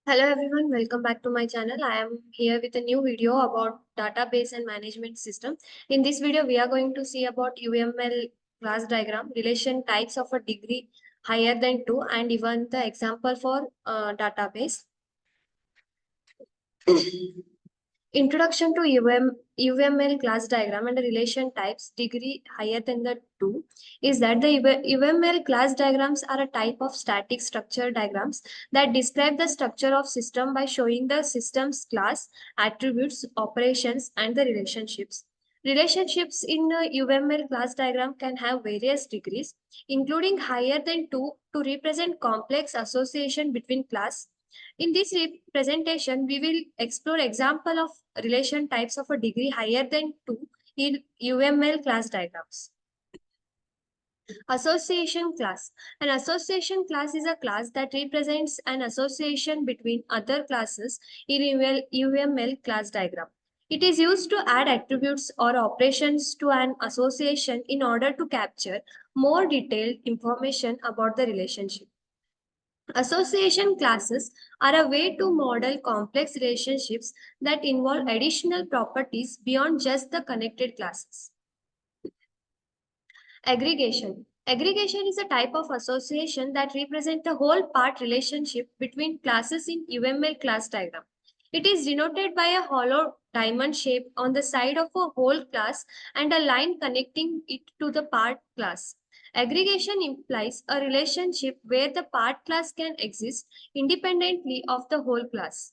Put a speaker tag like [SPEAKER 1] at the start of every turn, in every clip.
[SPEAKER 1] Hello everyone, welcome back to my channel. I am here with a new video about database and management system. In this video, we are going to see about UML class diagram, relation types of a degree higher than 2 and even the example for database. Introduction to UML class diagram and the relation types degree higher than the 2 is that the UML class diagrams are a type of static structure diagrams that describe the structure of system by showing the system's class, attributes, operations, and the relationships. Relationships in a UML class diagram can have various degrees, including higher than 2 to represent complex association between class. In this presentation, we will explore example of relation types of a degree higher than 2 in UML class diagrams. Association class. An association class is a class that represents an association between other classes in UML class diagram. It is used to add attributes or operations to an association in order to capture more detailed information about the relationship. Association classes are a way to model complex relationships that involve additional properties beyond just the connected classes. Aggregation. Aggregation is a type of association that represents the whole part relationship between classes in UML class diagram. It is denoted by a hollow diamond shape on the side of a whole class and a line connecting it to the part class. Aggregation implies a relationship where the part class can exist independently of the whole class.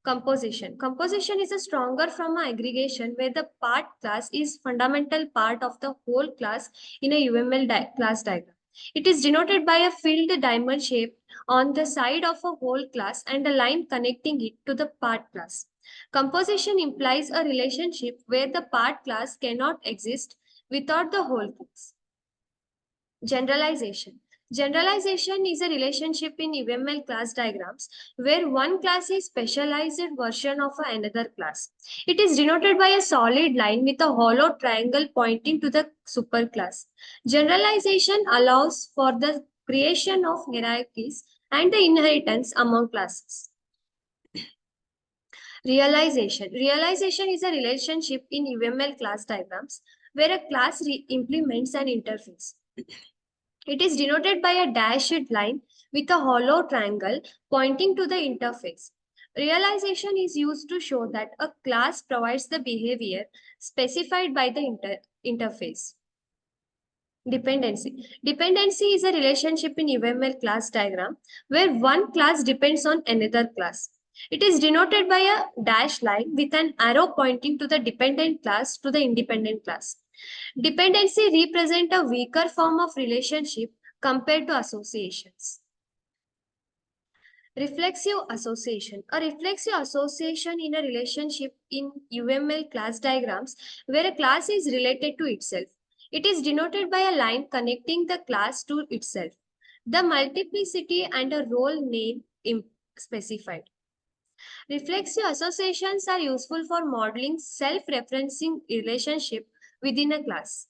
[SPEAKER 1] Composition. Composition is a stronger from an aggregation where the part class is fundamental part of the whole class in a UML class diagram. It is denoted by a filled diamond shape on the side of a whole class and a line connecting it to the part class. Composition implies a relationship where the part class cannot exist without the whole class. Generalization. Generalization is a relationship in UML class diagrams where one class is specialized version of another class. It is denoted by a solid line with a hollow triangle pointing to the superclass. Generalization allows for the creation of hierarchies and the inheritance among classes. Realization. Realization is a relationship in UML class diagrams where a class implements an interface. It is denoted by a dashed line with a hollow triangle pointing to the interface. Realization is used to show that a class provides the behavior specified by the interface. Dependency. Dependency is a relationship in UML class diagram where one class depends on another class. It is denoted by a dashed line with an arrow pointing to the dependent class to the independent class. Dependency represents a weaker form of relationship compared to associations. Reflexive association. A reflexive association in a relationship in UML class diagrams where a class is related to itself. It is denoted by a line connecting the class to itself. The multiplicity and a role name specified. Reflexive associations are useful for modeling self-referencing relationship within a class.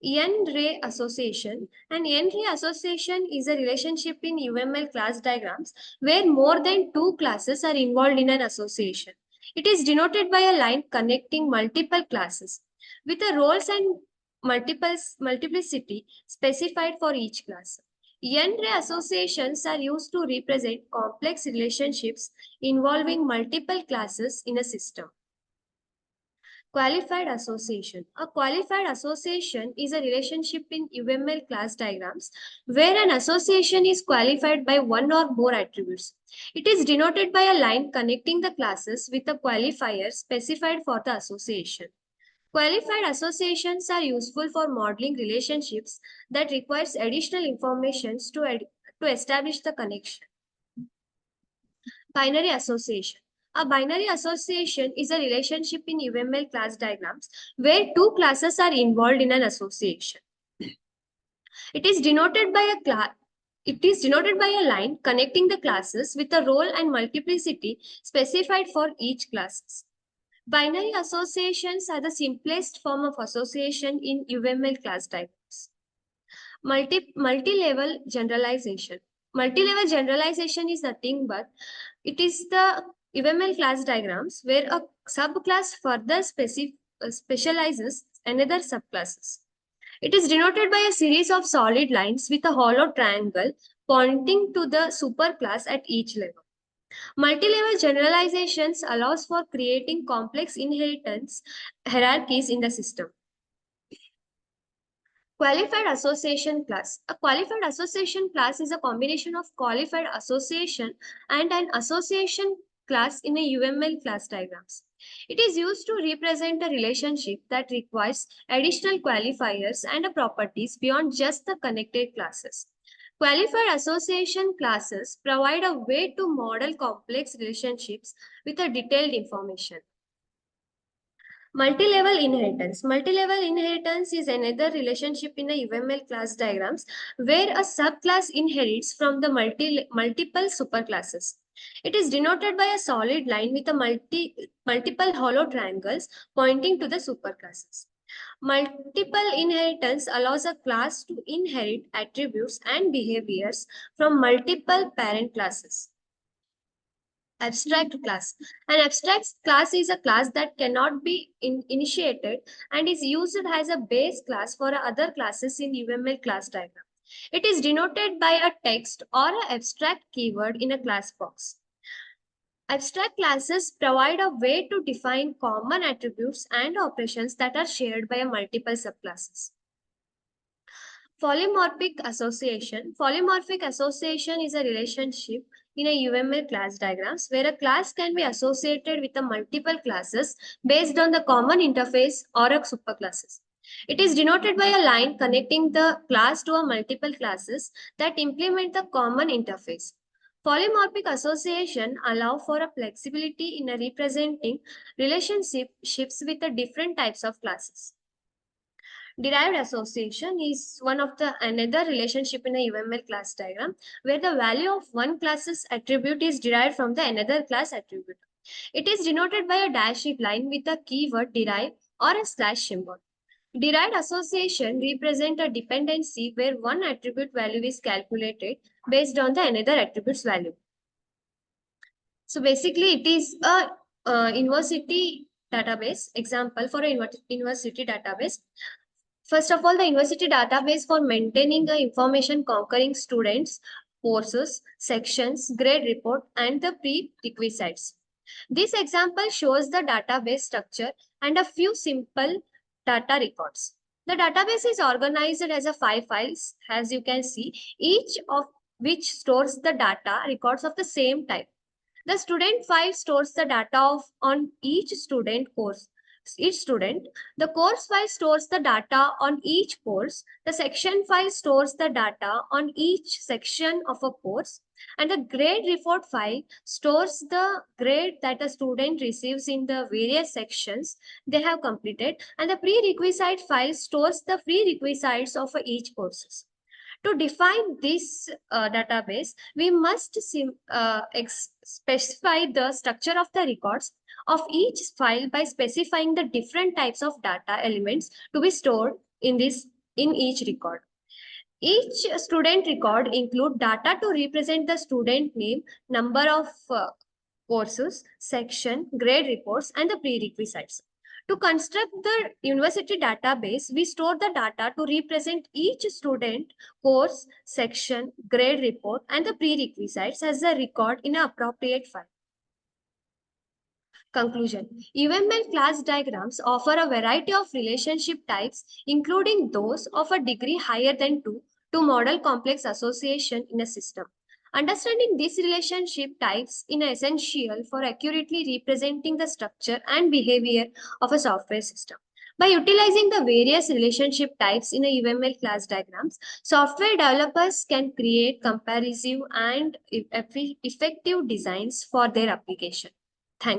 [SPEAKER 1] N-ray association. An N-ray association is a relationship in UML class diagrams where more than two classes are involved in an association. It is denoted by a line connecting multiple classes with the roles and multiplicity specified for each class. N-ray associations are used to represent complex relationships involving multiple classes in a system. Qualified association. A qualified association is a relationship in UML class diagrams where an association is qualified by one or more attributes. It is denoted by a line connecting the classes with a qualifier specified for the association. Qualified associations are useful for modeling relationships that requires additional information to establish the connection. Binary association. A binary association is a relationship in UML class diagrams where two classes are involved in an association. It is denoted by a line connecting the classes with a role and multiplicity specified for each class. Binary associations are the simplest form of association in UML class diagrams. Multi-level generalization. Multi-level generalization is nothing but it is the UML class diagrams where a subclass further specializes another subclasses. It is denoted by a series of solid lines with a hollow triangle pointing to the superclass at each level. Multi-level generalizations allows for creating complex inheritance hierarchies in the system. Qualified association class. A qualified association class is a combination of qualified association and an association class in a UML class diagrams. It is used to represent a relationship that requires additional qualifiers and properties beyond just the connected classes. Qualified association classes provide a way to model complex relationships with a detailed information. Multi-level inheritance. Multi-level inheritance is another relationship in a UML class diagrams where a subclass inherits from the multiple superclasses. It is denoted by a solid line with a multiple hollow triangles pointing to the superclasses. Multiple inheritance allows a class to inherit attributes and behaviors from multiple parent classes. Abstract class. An abstract class is a class that cannot be initiated and is used as a base class for other classes in UML class diagram. It is denoted by a text or an abstract keyword in a class box. Abstract classes provide a way to define common attributes and operations that are shared by multiple subclasses. Polymorphic association. Polymorphic association is a relationship in a UML class diagrams where a class can be associated with a multiple classes based on the common interface or a superclasses. It is denoted by a line connecting the class to a multiple classes that implement the common interface. Polymorphic association allow for a flexibility in a representing relationships with the different types of classes. Derived association is one of the another relationship in a UML class diagram where the value of one class's attribute is derived from the another class attribute. It is denoted by a dashed line with a keyword derive or a slash symbol. Derived association represent a dependency where one attribute value is calculated based on the another attribute's value. So basically it is a university database example for a university database. First of all, the university database for maintaining the information conquering students, courses, sections, grade report, and the prerequisites. This example shows the database structure and a few simple data records. The database is organized as a 5 files, as you can see, each of which stores the data records of the same type. The student file stores the data on each student, the course file stores the data on each course, the section file stores the data on each section of a course, and the grade report file stores the grade that a student receives in the various sections they have completed, and the prerequisite file stores the prerequisites of each courses. To define this database, we must specify the structure of the records of each file by specifying the different types of data elements to be stored in each record. Each student record include data to represent the student name, number of courses, section, grade reports, and the prerequisites. To construct the university database, we store the data to represent each student, course, section, grade report, and the prerequisites as a record in an appropriate file. Conclusion. UML class diagrams offer a variety of relationship types, including those of a degree higher than 2, to model complex association in a system. Understanding these relationship types is essential for accurately representing the structure and behavior of a software system. By utilizing the various relationship types in a UML class diagrams, software developers can create comparative and effective designs for their application. Thank you.